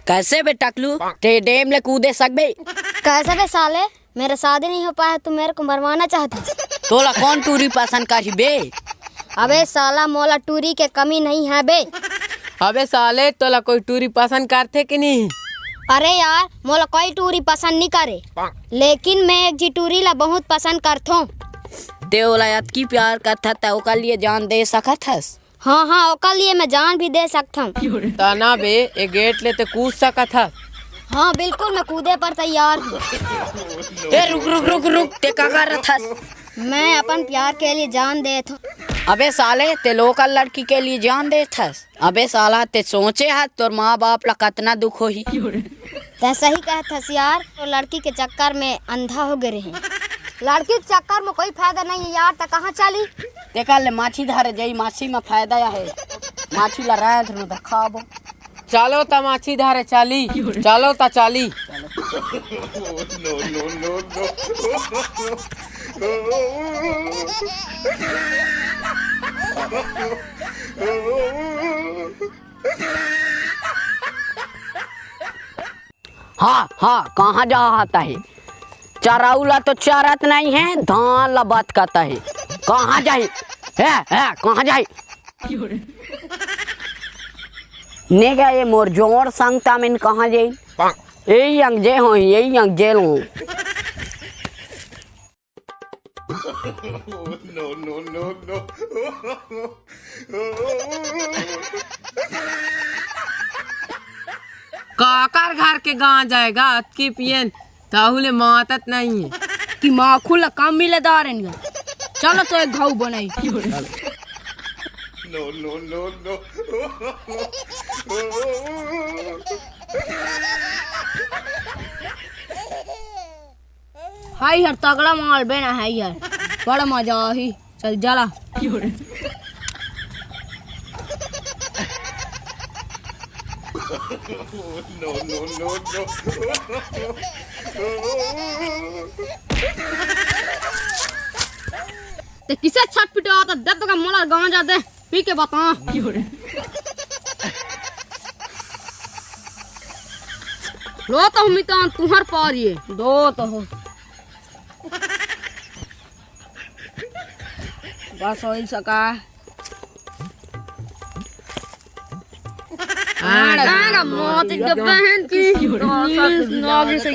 कैसे बे टकलू ते डैम ले कूदे सकबे? कैसे बे साले, मेरा शादी नहीं हो पाया तू मेरे को मरवाना चाहता? तोला कौन टूरी पसंद करी बे? अबे साला मोला टूरी के कमी नहीं है बे। अबे साले तोला कोई टूरी पसंद करते कि नहीं? अरे यार मोला कोई टूरी पसंद नहीं करे, लेकिन मैं एक जी टूरी ला बहुत पसंद करथो। ते ओला अतकी प्यार करथा त ओकर लिए जान दे सकत हस? हाँ ओकर लिए मैं जान भी दे सकता हूँ। तना बे ए गेट ले ते कूद सकत है। हाँ बिल्कुल मैं कूदे पर तैयार हूँ। ए रुक ते का करत हस? मैं अपन प्यार के लिए जान देत हूँ। अबे साले ते लोकल लड़की के लिए जान देत हस? अबे साला ते सोचे है तोर माँ बाप ला कितना दुख होही? ते सही कहत हस यार, तो लड़की के चक्कर में अंधा हो गए हैं। लड़की के चक्कर में कोई फायदा नहीं है यार, तो कहाँ चली? ते कल माछी धरे जाई, माछी में फायदा है। माछी ला रात नु खाबो। चलो ता माछी धारे चाली, चलो ता चाली। हाँ कहाँ जा आता है? चराउला तो चरत नहीं है, धान ला बात करता है। कहाँ जाए है कहाँ जाए? ने गया ये मोर जोड़ संगता में कहाँ जाए? यही अंग जे हो, यही अंग जेल हूँ। काकर घर के गाँव जाएगा अतकी पियन ताहुले मातत नहीं है कि माँ खुला काम मिलेदार है। चलो तो एक घाव बनाई। हाय यार तगड़ा माल बना है यार, बड़ा मजा आई। चल जला। ते किसे छट पिटा तो दर्द का मोला गाँव जाते पी के बता। लो तो हम तो तुम्हार पार ये दो तो हो बस हो ही सका। मौत बहन की नागी से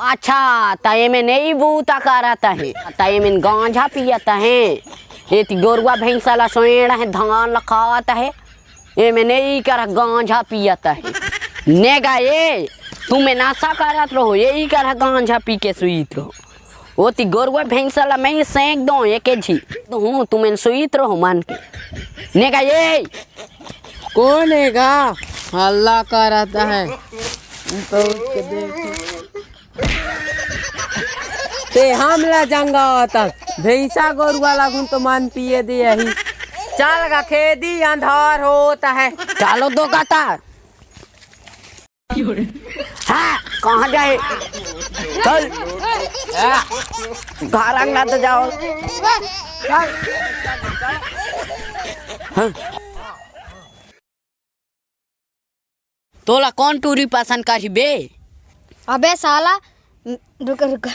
अच्छा तय में नहीं बूता कराता है, तय में गांजा पियाता है। ये गोरुआ भैंसा ला सोएड़ा है, धान ला खाता है। ये में नहीं कर गांजा पियाता है। नेगा ये तुम्हें नशा करत रहो, यही कर गांजा पी के सुईत रहो। वो ती गोरुआ भैंसा ला मैं सेंक दो एक जी तो हूँ, तुम्हें सुईत रहो मान के। नेगा ये कौन हैगा हल्ला कराता है? तो उसके देखो ते हमला जंगा तक भैंसा गोरुआ लागून तो मान पिए दे यही। चल गा खेदी अंधार होता है। चलो दो कतार। हाँ कहाँ जाए? चल घर अंगना तो जाओ। हाँ। तोला कौन टूरी पसंद करी बे? अबे साला रुक।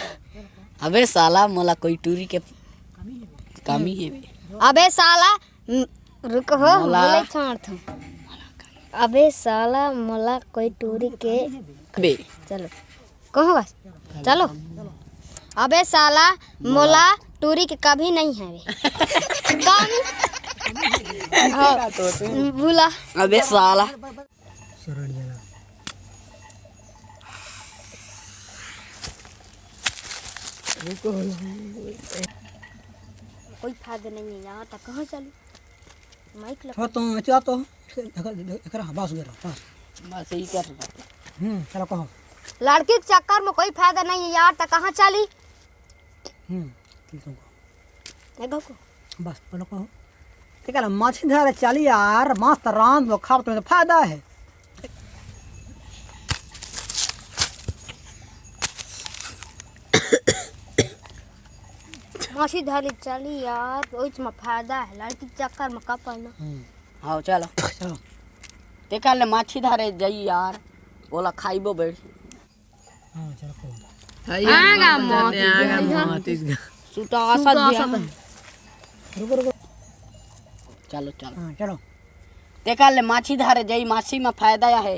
अबे साला मोला कोई टूरी के कमी है बे। अबे साला रुक हो मोला छोड़ थो। अबे साला मोला कोई टूरी के बे। चलो कहो बस चलो। अबे साला मोला टूरी के कभी नहीं है बे। कमी भूला। अबे साला कोई फायदा नहीं है यहाँ तक। कहाँ चलूं? माइक लगा तो अच्छा तो एकरा बस गया बस यही कर रहा। चलो कहो। लड़की के चक्कर में कोई फायदा नहीं है यार, तक कहाँ चली? तुमको बस बोलो कहो। ठीक है ना, मछली धरे चली यार, मस्त रांध लो खाओ तो फायदा है। माछी धरी चली यार ओइच में फायदा है लड़की के चक्कर में का पड़ना। हाँ चलो चलो ते कल माछी धारे जाई यार बोला खाइबो बैठ हाँ चलो को सुटा आसत भी है। रुको रुको चलो चलो हाँ चलो ते कल माछी धारे जाई माछी में फायदा है